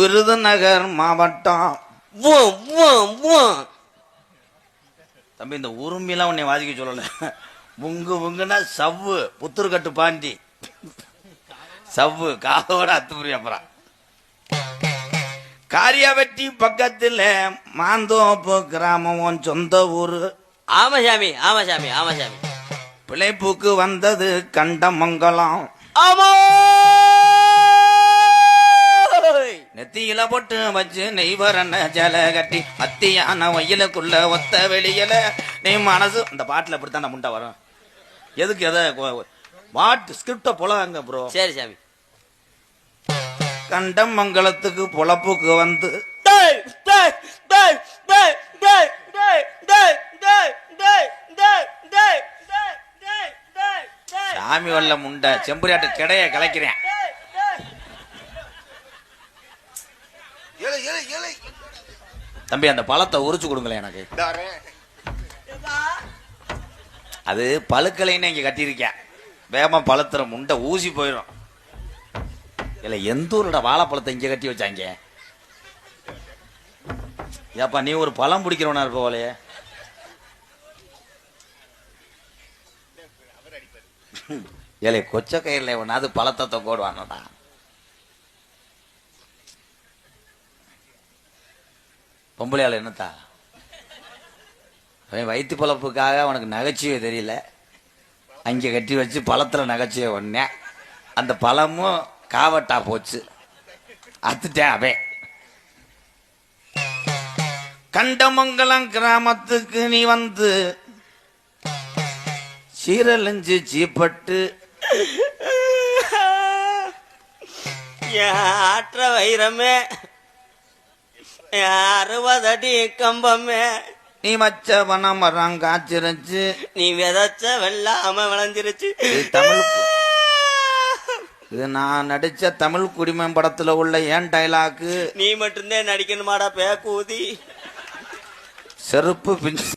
விருதுநகர் மாவட்டம். தம்பி இந்த உரும்பிலாம் உன்னை வாசிக்க சொல்லல. உங்கு உங்குன்னா சவ்வு புத்தூர்கட்டு பாண்டி சவ்வு காதோட அத்துப்புரி. அப்புறம் காரியாவெட்டி பக்கத்துல மாந்தோப்பு கிராமம் சொந்த ஊரு. ஆமா சாமி, ஆமா சாமி, ஆமா சாமி. பிழைப்புக்கு வந்தது கண்டமங்கலம். ஆமா. நெத்தியில போட்டு வச்சு நெய்வரன ஜல கட்டி மத்தியான வயலுக்குள்ள ஒத்த வெளியில நீ மனசு. இந்த பாட்டுல இப்படித்தான் அந்த முண்டை வரும். எதுக்கு எதை வாட் ஸ்கிரிப்ட போலாங்க ப்ரோ. சரி சாமி. கண்டமங்கலத்துக்கு பொழப்புக்கு வந்து சாமி வல்ல முண்டை செம்புரியாட்டு கிடையா கலைக்கிறேன். தம்பி அந்த பழத்தை உரிச்சு கொடுங்களேன் எனக்கு. அது பழுக்கலைன்னு இங்க கட்டியிருக்கேன். வேகமா பழுத்துற முண்டை ஊசி போயிடும். இல்ல எந்த ஊரோட வாழைப்பழத்தை இங்க கட்டி வச்சாங்க. ஏப்பா நீ ஒரு பழம் பிடிக்கிறவனா இருப்ப போலையே. ஏழை கொச்ச கயிறுல ஒன்னாது பழத்தை போடுவானடா. பொம்பளையால என்னத்தா அவன் வயிற்று பழப்புக்காக அவனுக்கு நகைச்சுவை தெரியல. அங்கே கட்டி வச்சு பழத்துல நகைச்சுவை ஒன்னே அந்த பழமும் காவட்டா போச்சு. அத்துட்டேன் அவன். கண்டமங்கலம் கிராமத்துக்கு நீ வந்து சீரழிஞ்சு சீப்பட்டு ஆற்ற வைரமே 60 அடி கம்பமே நீ வச்ச பணம் மரம் காய்ச்சிருச்சு. நீ விதைச்ச வெள்ளாம விளைஞ்சிருச்சு. தமிழ் இது நான் நடிச்ச தமிழ் குடிமன் படத்துல உள்ள ஏன் டைலாக்கு. நீ மட்டும்தான் நடிக்கணுமாடா பேக்கூதி. செருப்பு பிஞ்சு